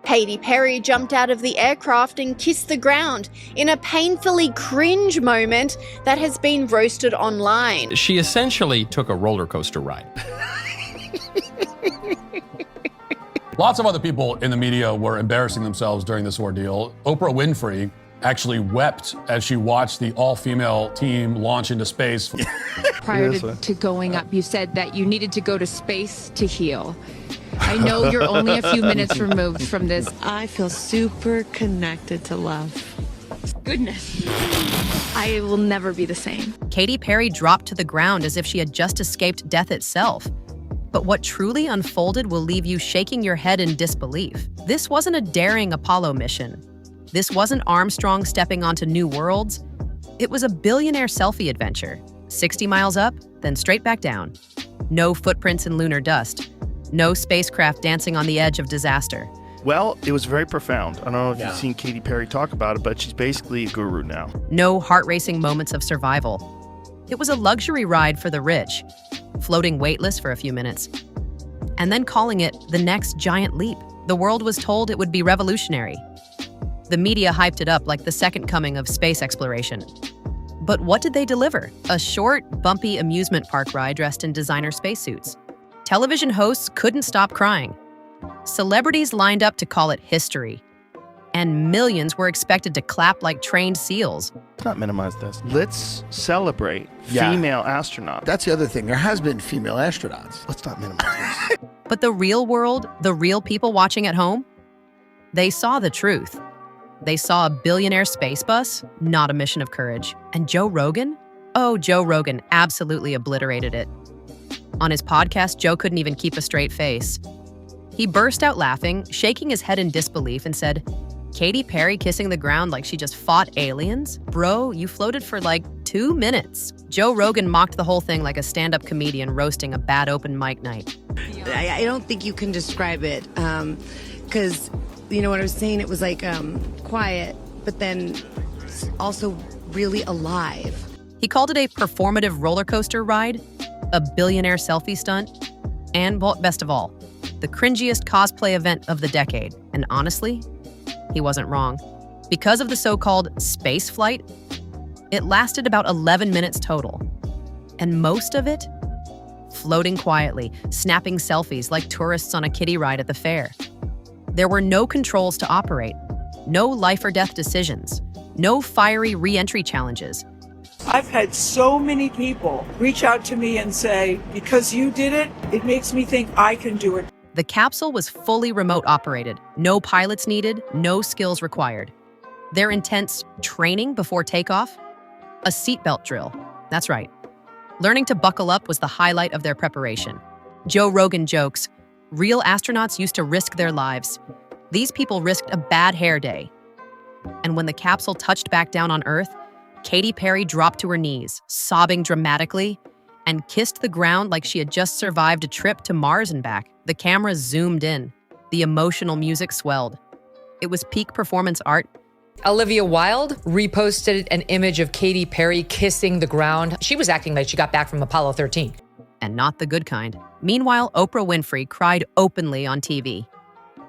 Katy Perry jumped out of the aircraft and kissed the ground in a painfully cringe moment that has been roasted online. She essentially took a roller coaster ride. Lots of other people in the media were embarrassing themselves during this ordeal. Oprah Winfrey actually wept as she watched the all-female team launch into space. Prior to going up, you said that you needed to go to space to heal. I know you're only a few minutes removed from this. I feel super connected to love. Goodness. I will never be the same. Katy Perry dropped to the ground as if she had just escaped death itself. But what truly unfolded will leave you shaking your head in disbelief. This wasn't a daring Apollo mission. This wasn't Armstrong stepping onto new worlds. It was a billionaire selfie adventure. 60 miles up, then straight back down. No footprints in lunar dust. No spacecraft dancing on the edge of disaster. Well, it was very profound. I don't know if you've seen Katy Perry talk about it, but she's basically a guru now. No heart-racing moments of survival. It was a luxury ride for the rich, floating weightless for a few minutes, and then calling it the next giant leap. The world was told it would be revolutionary. The media hyped it up like the second coming of space exploration. But what did they deliver? A short, bumpy amusement park ride dressed in designer spacesuits. Television hosts couldn't stop crying. Celebrities lined up to call it history. And millions were expected to clap like trained seals. Let's not minimize this. Let's celebrate female astronauts. That's the other thing. There has been female astronauts. Let's not minimize this. But the real world, the real people watching at home, they saw the truth. They saw a billionaire space bus, not a mission of courage. And Joe Rogan? Oh, Joe Rogan absolutely obliterated it. On his podcast, Joe couldn't even keep a straight face. He burst out laughing, shaking his head in disbelief, and said, "Katy Perry kissing the ground like she just fought aliens? Bro, you floated for like 2 minutes." Joe Rogan mocked the whole thing like a stand-up comedian roasting a bad open mic night. I don't think you can describe it, because, you know what I was saying? It was like quiet, but then also really alive. He called it a performative roller coaster ride, a billionaire selfie stunt, and, well, best of all, the cringiest cosplay event of the decade. And honestly, he wasn't wrong. Because of the so-called space flight, it lasted about 11 minutes total. And most of it, floating quietly, snapping selfies like tourists on a kiddie ride at the fair. There were no controls to operate, no life or death decisions, no fiery re-entry challenges. I've had so many people reach out to me and say, because you did it, it makes me think I can do it. The capsule was fully remote operated, no pilots needed, no skills required. Their intense training before takeoff? A seatbelt drill. That's right. Learning to buckle up was the highlight of their preparation. Joe Rogan jokes, real astronauts used to risk their lives. These people risked a bad hair day. And when the capsule touched back down on Earth, Katy Perry dropped to her knees, sobbing dramatically, and kissed the ground like she had just survived a trip to Mars and back. The camera zoomed in. The emotional music swelled. It was peak performance art. Olivia Wilde reposted an image of Katy Perry kissing the ground. She was acting like she got back from Apollo 13. And not the good kind. Meanwhile, Oprah Winfrey cried openly on TV.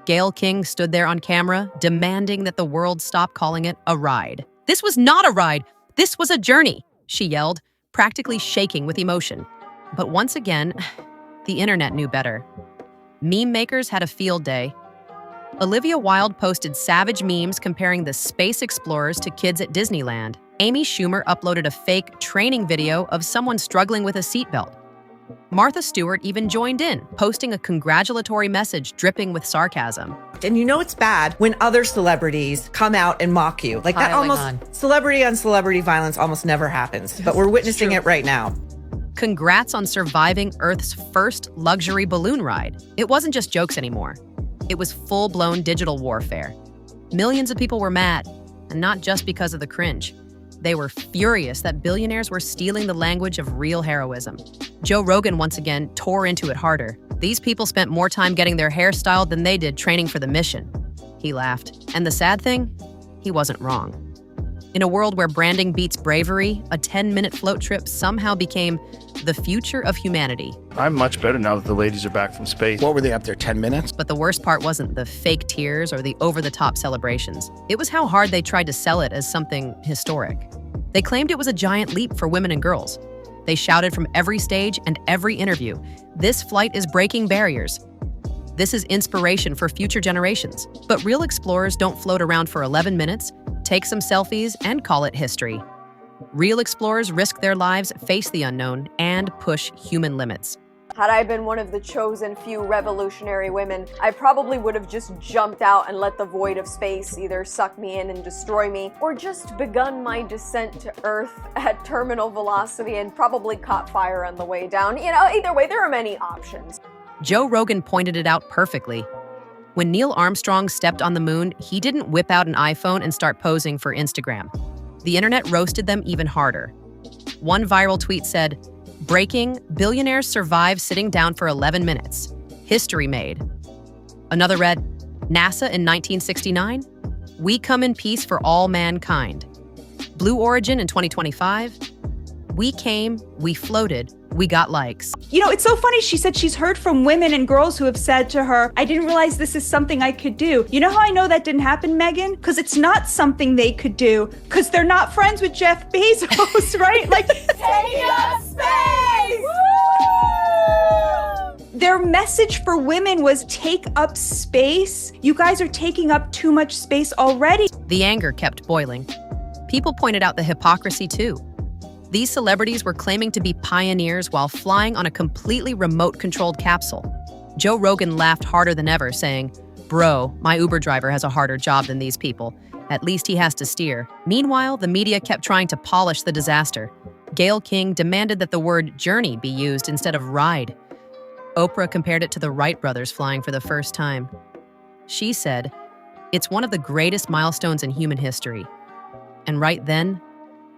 Gail King stood there on camera, demanding that the world stop calling it a ride. "This was not a ride. This was a journey," she yelled, practically shaking with emotion. But once again, the internet knew better. Meme makers had a field day. Olivia Wilde posted savage memes comparing the space explorers to kids at Disneyland. Amy Schumer uploaded a fake training video of someone struggling with a seatbelt. Martha Stewart even joined in, posting a congratulatory message dripping with sarcasm. And you know it's bad when other celebrities come out and mock you. Like that almost, celebrity on celebrity violence almost never happens, but we're witnessing it right now. Congrats on surviving Earth's first luxury balloon ride. It wasn't just jokes anymore. It was full-blown digital warfare. Millions of people were mad, and not just because of the cringe. They were furious that billionaires were stealing the language of real heroism. Joe Rogan once again tore into it harder. These people spent more time getting their hair styled than they did training for the mission. He laughed. And the sad thing? He wasn't wrong. In a world where branding beats bravery, a 10-minute float trip somehow became the future of humanity. I'm much better now that the ladies are back from space. What were they up there, 10 minutes? But the worst part wasn't the fake tears or the over-the-top celebrations. It was how hard they tried to sell it as something historic. They claimed it was a giant leap for women and girls. They shouted from every stage and every interview, "This flight is breaking barriers. This is inspiration for future generations." But real explorers don't float around for 11 minutes, take some selfies, and call it history. Real explorers risk their lives, face the unknown, and push human limits. Had I been one of the chosen few revolutionary women, I probably would have just jumped out and let the void of space either suck me in and destroy me, or just begun my descent to Earth at terminal velocity and probably caught fire on the way down. You know, either way, there are many options. Joe Rogan pointed it out perfectly. When Neil Armstrong stepped on the moon, he didn't whip out an iPhone and start posing for Instagram. The internet roasted them even harder. One viral tweet said, "Breaking, billionaires survive sitting down for 11 minutes. History made." Another read, "NASA in 1969? We come in peace for all mankind." Blue Origin in 2025? We came, we floated, we got likes. You know, it's so funny. She said she's heard from women and girls who have said to her, "I didn't realize this is something I could do." You know how I know that didn't happen, Megan? Because it's not something they could do, because they're not friends with Jeff Bezos, right? Like, take up space! Their message for women was take up space. You guys are taking up too much space already. The anger kept boiling. People pointed out the hypocrisy too. These celebrities were claiming to be pioneers while flying on a completely remote-controlled capsule. Joe Rogan laughed harder than ever, saying, "Bro, my Uber driver has a harder job than these people. At least he has to steer." Meanwhile, the media kept trying to polish the disaster. Gail King demanded that the word journey be used instead of ride. Oprah compared it to the Wright brothers flying for the first time. She said, "It's one of the greatest milestones in human history." And right then,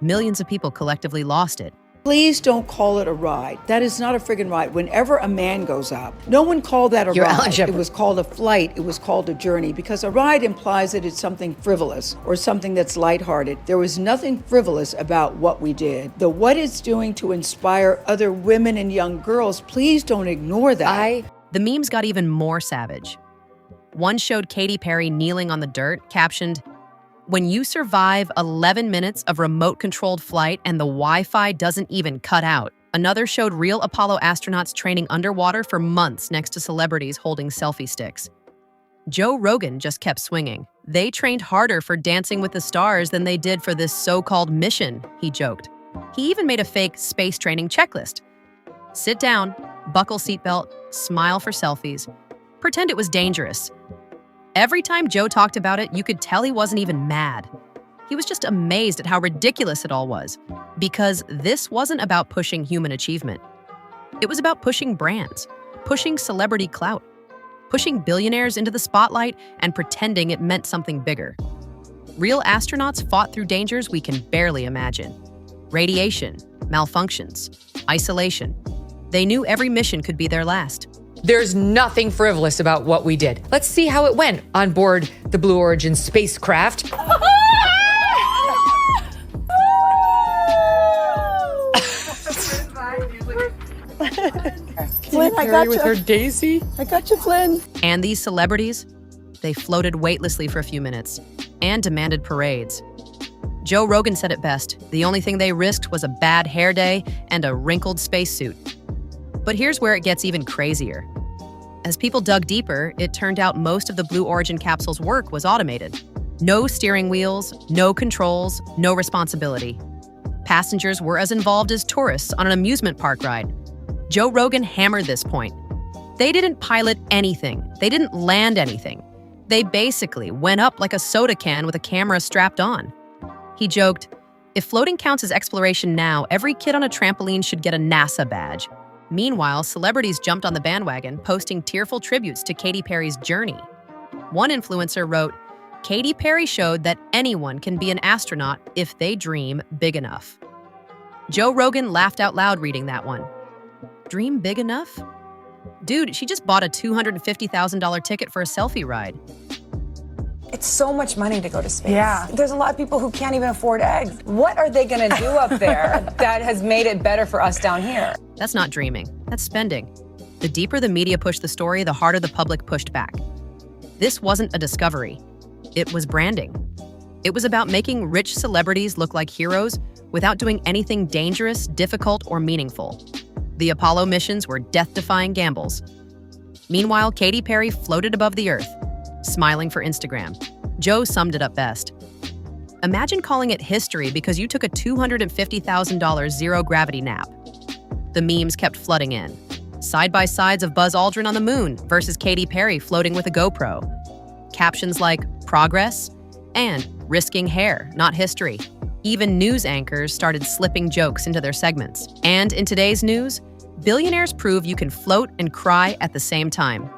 millions of people collectively lost it. Please don't call it a ride. That is not a friggin' ride. Whenever a man goes up, no one called that a ride. It was called a flight. It was called a journey, because a ride implies that it's something frivolous or something that's lighthearted. There was nothing frivolous about what we did. What it's doing to inspire other women and young girls, please don't ignore that. The memes got even more savage. One showed Katy Perry kneeling on the dirt, captioned, "When you survive 11 minutes of remote-controlled flight and the Wi-Fi doesn't even cut out." Another showed real Apollo astronauts training underwater for months next to celebrities holding selfie sticks. Joe Rogan just kept swinging. "They trained harder for Dancing with the Stars than they did for this so-called mission," he joked. He even made a fake space training checklist. Sit down, buckle seatbelt, smile for selfies, pretend it was dangerous. Every time Joe talked about it, you could tell he wasn't even mad. He was just amazed at how ridiculous it all was, because this wasn't about pushing human achievement. It was about pushing brands, pushing celebrity clout, pushing billionaires into the spotlight and pretending it meant something bigger. Real astronauts fought through dangers we can barely imagine. Radiation, malfunctions, isolation. They knew every mission could be their last. There's nothing frivolous about what we did. Let's see how it went on board the Blue Origin spacecraft. Flynn, I got you. With her daisy. I got you, Flynn. And these celebrities, they floated weightlessly for a few minutes and demanded parades. Joe Rogan said it best. The only thing they risked was a bad hair day and a wrinkled spacesuit. But here's where it gets even crazier. As people dug deeper, it turned out most of the Blue Origin capsule's work was automated. No steering wheels, no controls, no responsibility. Passengers were as involved as tourists on an amusement park ride. Joe Rogan hammered this point. They didn't pilot anything. They didn't land anything. They basically went up like a soda can with a camera strapped on. He joked, "If floating counts as exploration now, every kid on a trampoline should get a NASA badge." Meanwhile, celebrities jumped on the bandwagon, posting tearful tributes to Katy Perry's journey. One influencer wrote, "Katy Perry showed that anyone can be an astronaut if they dream big enough." Joe Rogan laughed out loud reading that one. Dream big enough? Dude, she just bought a $250,000 ticket for a selfie ride. It's so much money to go to space. Yeah. There's a lot of people who can't even afford eggs. What are they going to do up there that has made it better for us down here? That's not dreaming. That's spending. The deeper the media pushed the story, the harder the public pushed back. This wasn't a discovery. It was branding. It was about making rich celebrities look like heroes without doing anything dangerous, difficult, or meaningful. The Apollo missions were death-defying gambles. Meanwhile, Katy Perry floated above the Earth, smiling for Instagram. Joe summed it up best. Imagine calling it history because you took a $250,000 zero-gravity nap. The memes kept flooding in. Side-by-sides of Buzz Aldrin on the moon versus Katy Perry floating with a GoPro. Captions like, progress, and risking hair, not history. Even news anchors started slipping jokes into their segments. And in today's news, billionaires prove you can float and cry at the same time.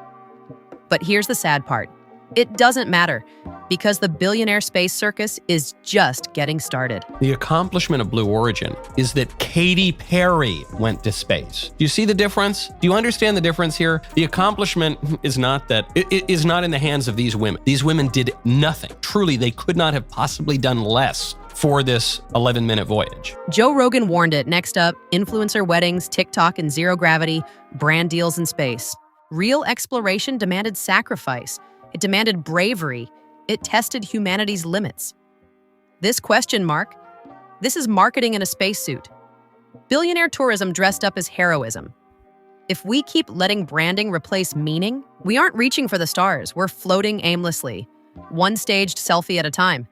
But here's the sad part. It doesn't matter, because the billionaire space circus is just getting started. The accomplishment of Blue Origin is that Katy Perry went to space. Do you see the difference? Do you understand the difference here? The accomplishment is not that, it is not in the hands of these women. These women did nothing. Truly, they could not have possibly done less for this 11-minute voyage. Joe Rogan warned it. Next up, influencer weddings, TikTok and zero gravity, brand deals in space. Real exploration demanded sacrifice. It demanded bravery. It tested humanity's limits. This question mark, this is marketing in a spacesuit. Billionaire tourism dressed up as heroism. If we keep letting branding replace meaning, we aren't reaching for the stars. We're floating aimlessly, one staged selfie at a time.